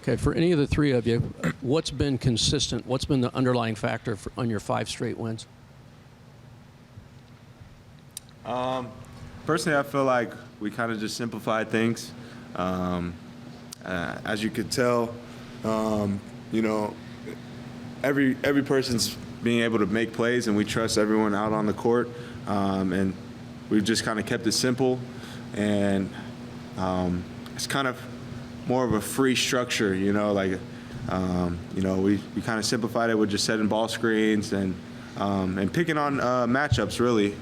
Okay, for any of the three of you, what's been consistent? What's been the underlying factor on your 5 straight wins? Personally, I feel like we kind of just simplified things. As you could tell, you know, every person's being able to make plays, and we trust everyone out on the court. And we've just kind of kept it simple, and it's kind of more of a free structure, you know, like, you know, we kind of simplified it with just setting ball screens and picking on matchups, really,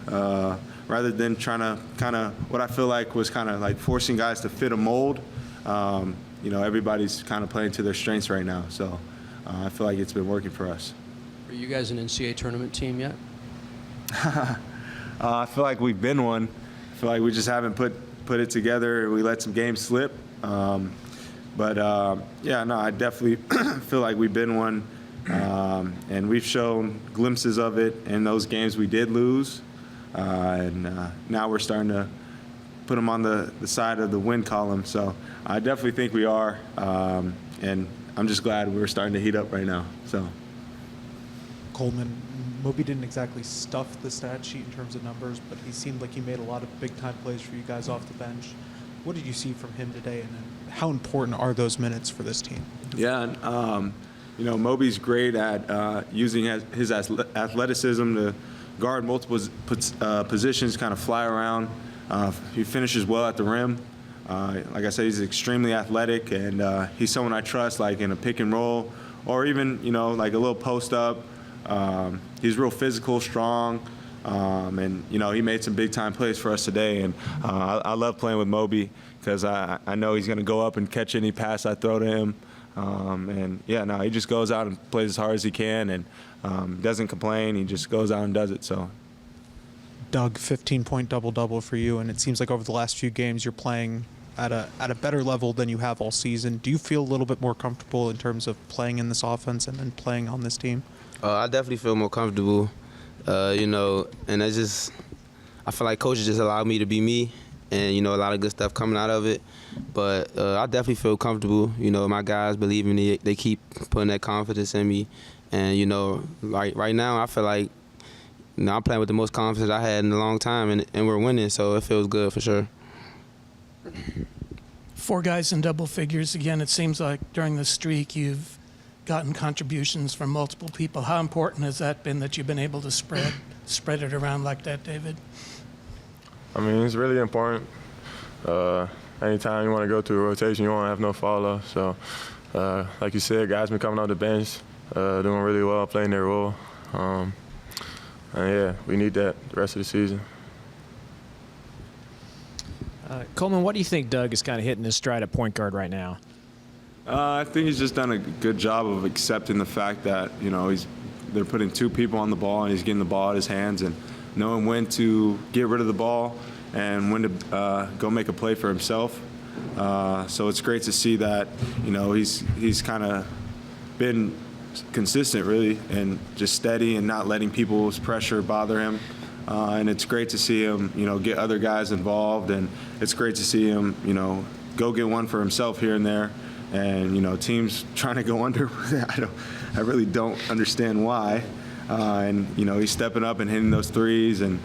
rather than trying to kind of, what I feel like was kind of like forcing guys to fit a mold. You know, everybody's kind of playing to their strengths right now, so I feel like it's been working for us. Are you guys an NCAA tournament team yet? I feel like we've been one. I feel like we just haven't put it together. We let some games slip. Yeah, no, I definitely feel like we've been one. And we've shown glimpses of it in those games we did lose. Now we're starting to put them on the side of the win column. So I definitely think we are. And I'm just glad we're starting to heat up right now. So. Coleman, Moby didn't exactly stuff the stat sheet in terms of numbers, but he seemed like he made a lot of big-time plays for you guys off the bench. What did you see from him today, and how important are those minutes for this team? Yeah, you know, Moby's great at using his athleticism to guard multiple positions, kind of fly around. He finishes well at the rim. Like I said, he's extremely athletic, and he's someone I trust, like in a pick and roll, or even, you know, like a little post up. He's real physical, strong, and, you know, he made some big-time plays for us today. And I love playing with Moby because I know he's going to go up and catch any pass I throw to him. And, yeah, no, he just goes out and plays as hard as he can and doesn't complain. He just goes out and does it. So, Doug, 15-point double-double for you, and it seems like over the last few games you're playing at a better level than you have all season. Do you feel a little bit more comfortable in terms of playing in this offense and then playing on this team? I definitely feel more comfortable, you know, and I feel like coaches just allowed me to be me, and, you know, a lot of good stuff coming out of it. But I definitely feel comfortable. You know, my guys believe in me. They keep putting that confidence in me. And, you know, like right now I feel like, you know, I'm playing with the most confidence I had in a long time, and we're winning, so it feels good for sure. 4 guys in double figures. Again, it seems like during the streak you've gotten contributions from multiple people. How important has that been that you've been able to spread it around like that, David? I mean, it's really important. Anytime you want to go through a rotation, you won't have no follow. So, like you said, guys been coming off the bench, doing really well, playing their role. And yeah, we need that the rest of the season. Coleman, what do you think Doug is kind of hitting his stride at point guard right now? I think he's just done a good job of accepting the fact that, you know, they're putting 2 people on the ball, and he's getting the ball at his hands and knowing when to get rid of the ball and when to go make a play for himself. So it's great to see that, you know, he's kind of been consistent, really, and just steady and not letting people's pressure bother him. And it's great to see him, you know, get other guys involved, and it's great to see him, you know, go get one for himself here and there. And, you know, teams trying to go under, I really don't understand why. And, you know, he's stepping up and hitting those threes, and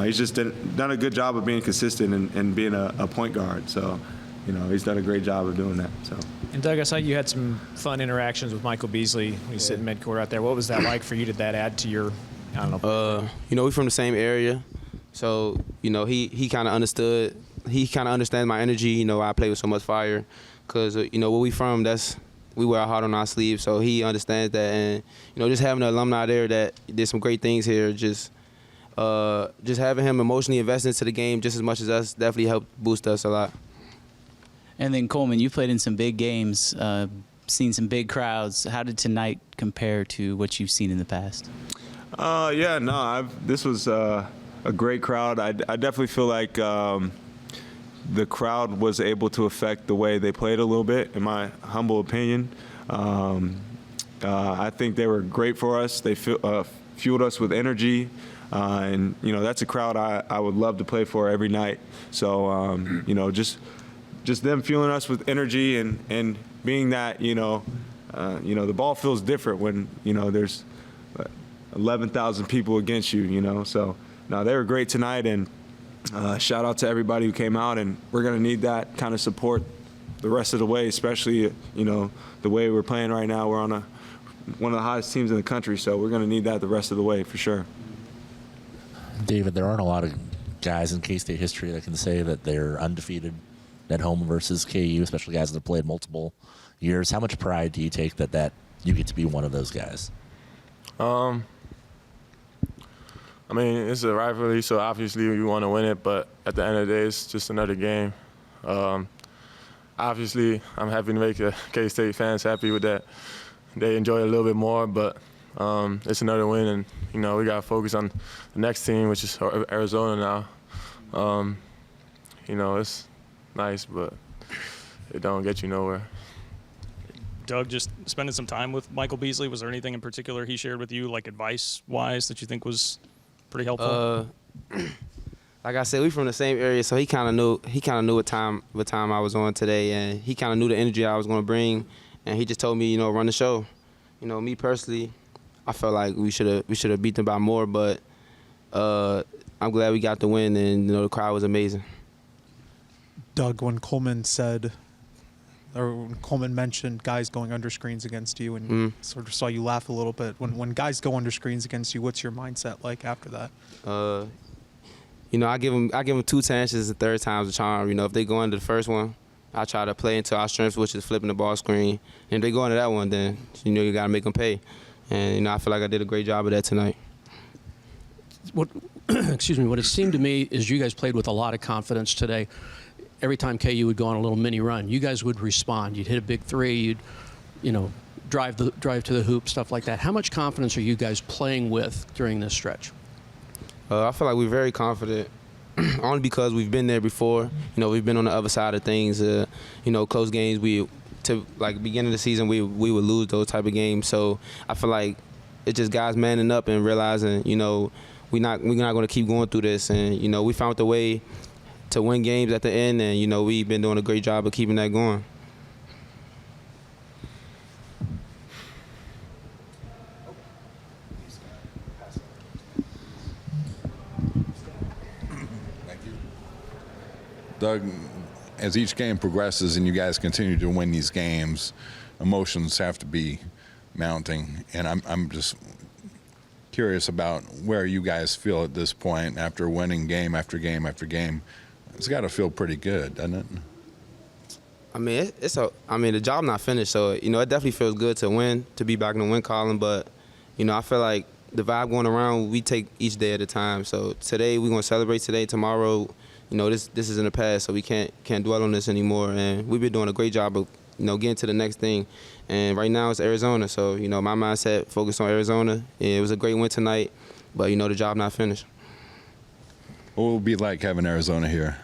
he's just done a good job of being consistent and being a point guard. So, you know, he's done a great job of doing that. So. And Doug, I saw you had some fun interactions with Michael Beasley. He's sitting midcourt out there. What was that like for you? Did that add to your, I don't know? You know, we're from the same area, so, you know, he kind of understood. He kind of understands my energy. You know, I play with so much fire. Because, you know, where we from, we wear our heart on our sleeve, so he understands that. And, you know, just having an alumni there that did some great things here, just having him emotionally invested into the game just as much as us definitely helped boost us a lot. And then, Coleman, you played in some big games, seen some big crowds. How did tonight compare to what you've seen in the past? Yeah, no, this was a great crowd. I definitely feel like the crowd was able to affect the way they played a little bit, in my humble opinion. I think they were great for us. They fueled us with energy, and, you know, that's a crowd I would love to play for every night. So, you know, just just them fueling us with energy and being that, the ball feels different when, there's 11,000 people against you, So, no, they were great tonight, and shout out to everybody who came out, and we're going to need that kind of support the rest of the way, especially, the way we're playing right now. We're on one of the hottest teams in the country, so we're going to need that the rest of the way for sure. David, there aren't a lot of guys in K-State history that can say that they're undefeated at home versus KU, especially guys that have played multiple years. How much pride do you take that you get to be one of those guys? I mean, it's a rivalry, so obviously you want to win it, but at the end of the day, it's just another game. Obviously, I'm happy to make the K-State fans happy with that. They enjoy it a little bit more, but it's another win, and, we got to focus on the next team, which is Arizona now. It's nice, but it don't get you nowhere. Doug, just spending some time with Michael Beasley, was there anything in particular he shared with you, like advice-wise, that you think was pretty helpful? Like I said, we from the same area, so he kind of knew what time I was on today, and he kind of knew the energy I was going to bring, and he just told me, run the show. Me personally, I felt like we should have beat them by more, but I'm glad we got the win, and the crowd was amazing. Doug, when Coleman mentioned guys going under screens against you, and sort of saw you laugh a little bit. When guys go under screens against you, what's your mindset like after that? I give them 2 chances, the third time's a charm. If they go under the first one, I try to play into our strengths, which is flipping the ball screen. And if they go into that one, then you got to make them pay. And I feel like I did a great job of that tonight. What it seemed to me is you guys played with a lot of confidence today. Every time KU would go on a little mini run, you guys would respond. You'd hit a big three. You'd, drive to the hoop, stuff like that. How much confidence are you guys playing with during this stretch? I feel like we're very confident, only because we've been there before. We've been on the other side of things. Close games. Beginning of the season, we would lose those type of games. So I feel like it's just guys manning up and realizing, we're not going to keep going through this. And we found the way to win games at the end, and we've been doing a great job of keeping that going. Thank you. Doug, as each game progresses and you guys continue to win these games, emotions have to be mounting, and I'm just curious about where you guys feel at this point after winning game after game after game. It's got to feel pretty good, doesn't it? I mean, the job not finished, so it definitely feels good to win, to be back in the win column. But I feel like the vibe going around, we take each day at a time. So today we're gonna celebrate today. Tomorrow, this is in the past, so we can't dwell on this anymore. And we've been doing a great job of getting to the next thing. And right now it's Arizona, so my mindset focused on Arizona. And it was a great win tonight, but the job not finished. What will it be like having Arizona here?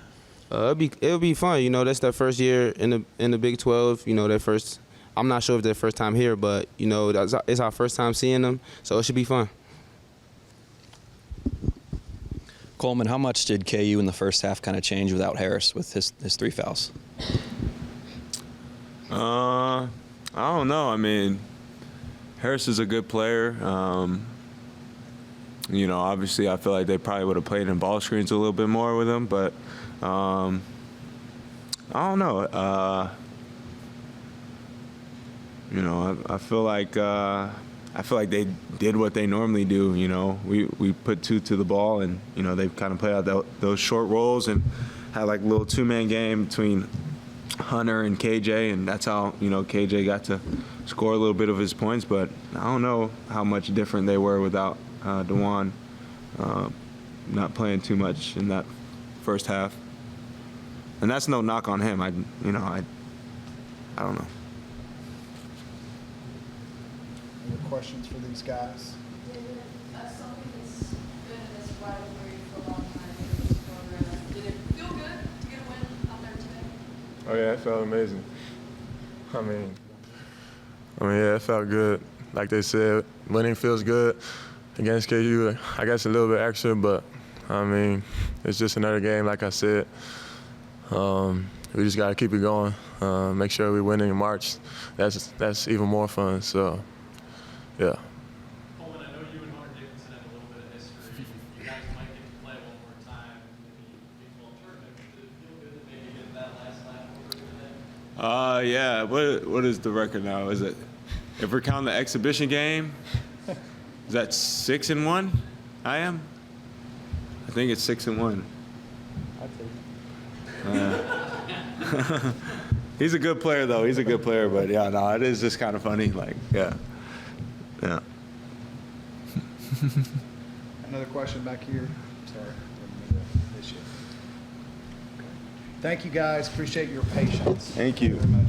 It'll be fun. That's their first year in the Big 12. Their first. I'm not sure if their first time here, but it's our first time seeing them, so it should be fun. Coleman, how much did KU in the first half kind of change without Harris with his 3 fouls? I don't know. I mean, Harris is a good player. Obviously I feel like they probably would have played in ball screens a little bit more with him, but I don't know. I feel like they did what they normally do. We put 2 to the ball, and they've kind of played out those short rolls and had like a little 2-man game between Hunter and KJ, and that's how KJ got to score a little bit of his points. But I don't know how much different they were without DeJuan not playing too much in that first half. And that's no knock on him. I don't know. Any questions for these guys? Something that's been in this rivalry for a long time. Did it feel good to get a win out there today? Oh yeah, it felt amazing. I mean, yeah, it felt good. Like they said, winning feels good. Against KU, I guess a little bit extra, but I mean, it's just another game, like I said. we just got to keep it going. Make sure we win in March. That's even more fun. So, yeah. Coleman, I know you and Hunter Dickinson have a little bit of history. You guys might get to play one more time in the Big 12 tournament. Did it feel good to maybe get that last lap over today? Yeah. What is the record now? Is it, if we're counting the exhibition game, is that 6-1? I am. I think it's 6-1. He's a good player, though. He's a good player, but yeah, no, it is just kind of funny. Like, yeah. Another question back here. Sorry. Thank you, guys. Appreciate your patience. Thank you.